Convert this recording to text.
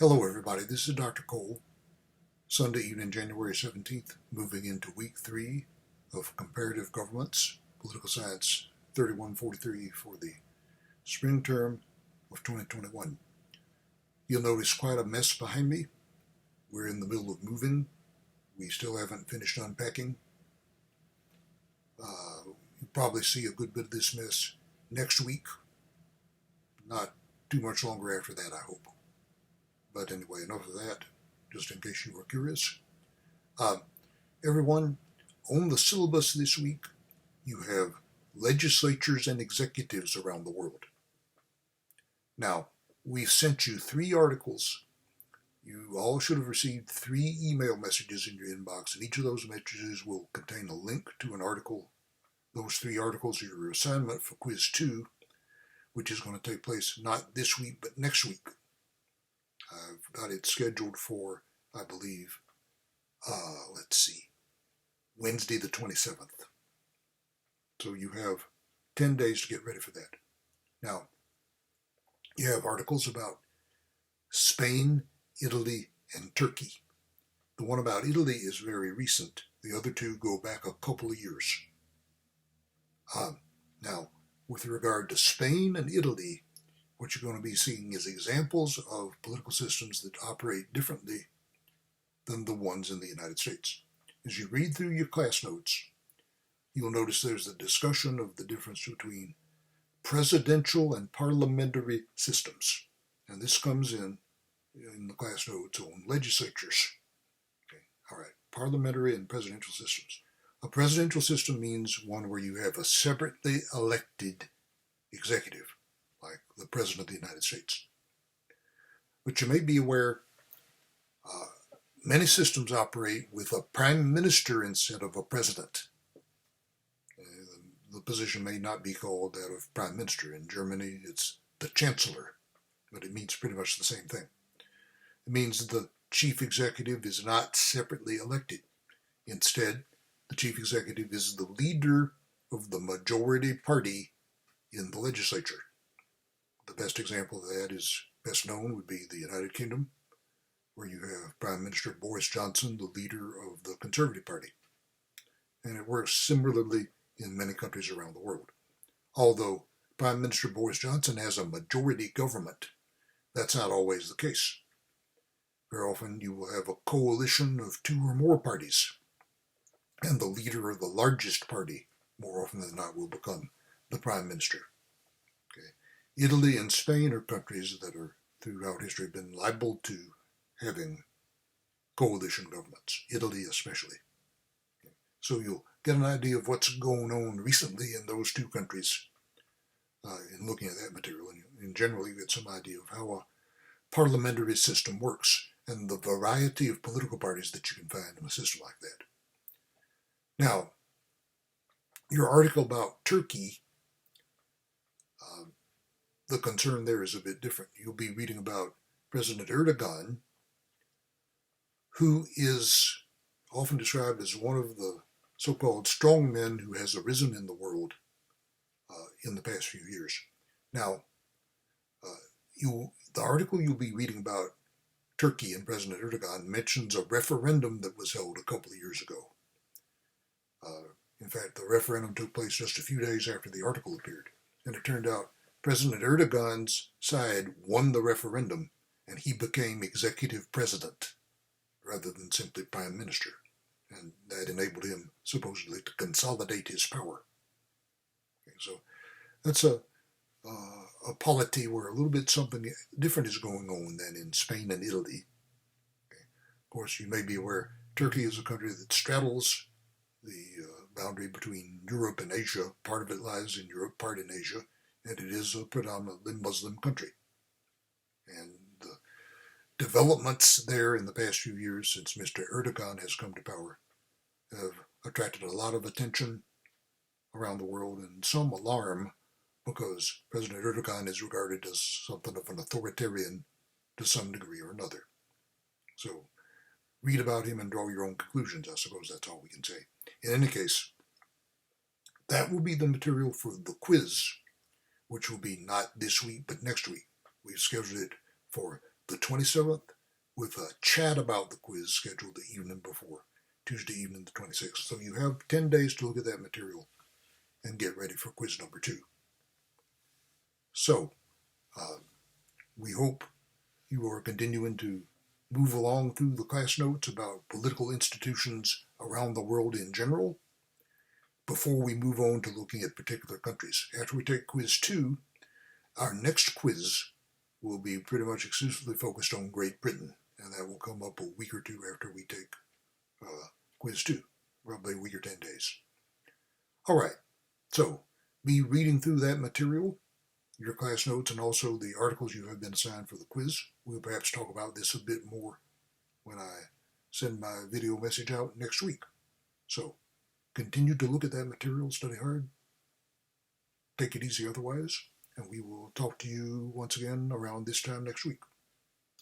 Hello, everybody. This is Dr. Cole. Sunday evening, January 17th, moving into week 3 of Comparative Governments, Political Science 3143 for the spring term of 2021. You'll notice quite a mess behind me. We're in the middle of moving. We still haven't finished unpacking. You'll probably see a good bit of this mess next week. Not too much longer after that, I hope. But anyway, enough of that, just in case you were curious. Everyone, on the syllabus this week, you have legislatures and executives around the world. Now, we've sent you 3 articles. You all should have received 3 email messages in your inbox, and each of those messages will contain a link to an article. Those 3 articles are your assignment for Quiz 2, which is going to take place not this week, but next week. I've got it scheduled for, I believe, Wednesday the 27th. So you have 10 days to get ready for that. Now, you have articles about Spain, Italy, and Turkey. The one about Italy is very recent. The other 2 go back a couple of years. Now, with regard to Spain and Italy, what you're going to be seeing is examples of political systems that operate differently than the ones in the United States. As you read through your class notes, you'll notice there's a discussion of the difference between presidential and parliamentary systems. And this comes in the class notes on legislatures. Okay, all right, parliamentary and presidential systems. A presidential system means one where you have a separately elected executive, like the President of the United States. But you may be aware many systems operate with a prime minister instead of a president. The position may not be called that of prime minister. In Germany, it's the chancellor, but it means pretty much the same thing. It means the chief executive is not separately elected. Instead, the chief executive is the leader of the majority party in the legislature. The best example of that is best known would be the United Kingdom, where you have Prime Minister Boris Johnson, the leader of the Conservative Party. And it works similarly in many countries around the world. Although Prime Minister Boris Johnson has a majority government, that's not always the case. Very often you will have a coalition of 2 or more parties, and the leader of the largest party, more often than not, will become the Prime Minister. Okay. Italy and Spain are countries that are, throughout history, been liable to having coalition governments, Italy especially. Okay. So you'll get an idea of what's going on recently in those 2 countries in looking at that material. And generally, you get some idea of how a parliamentary system works and the variety of political parties that you can find in a system like that. Now, your article about Turkey, the concern there is a bit different. You'll be reading about President Erdogan, who is often described as one of the so-called strong men who has arisen in the world in the past few years. Now, the article you'll be reading about Turkey and President Erdogan mentions a referendum that was held a couple of years ago. In fact, the referendum took place just a few days after the article appeared. And it turned out President Erdogan's side won the referendum, and he became executive president rather than simply prime minister. And that enabled him, supposedly, to consolidate his power. Okay, so that's a polity where a little bit something different is going on than in Spain and Italy. Okay. Of course, you may be aware Turkey is a country that straddles the boundary between Europe and Asia. Part of it lies in Europe, part in Asia, and it is a predominantly Muslim country. And the developments there in the past few years since Mr. Erdogan has come to power have attracted a lot of attention around the world and some alarm, because President Erdogan is regarded as something of an authoritarian to some degree or another. So read about him and draw your own conclusions. I suppose that's all we can say. In any case, that will be the material for the quiz, which will be not this week but next week. We've scheduled it for the 27th, with a chat about the quiz scheduled the evening before, Tuesday evening the 26th. So you have 10 days to look at that material and get ready for quiz number 2. So, we hope you are continuing to move along through the class notes about political institutions around the world in general before we move on to looking at particular countries. After we take quiz 2, our next quiz will be pretty much exclusively focused on Great Britain, and that will come up a week or two after we take quiz 2, probably a week or 10 days. All right, so be reading through that material, your class notes, and also the articles you have been assigned for the quiz. We'll perhaps talk about this a bit more when I send my video message out next week. So, continue to look at that material, study hard, take it easy otherwise, and we will talk to you once again around this time next week.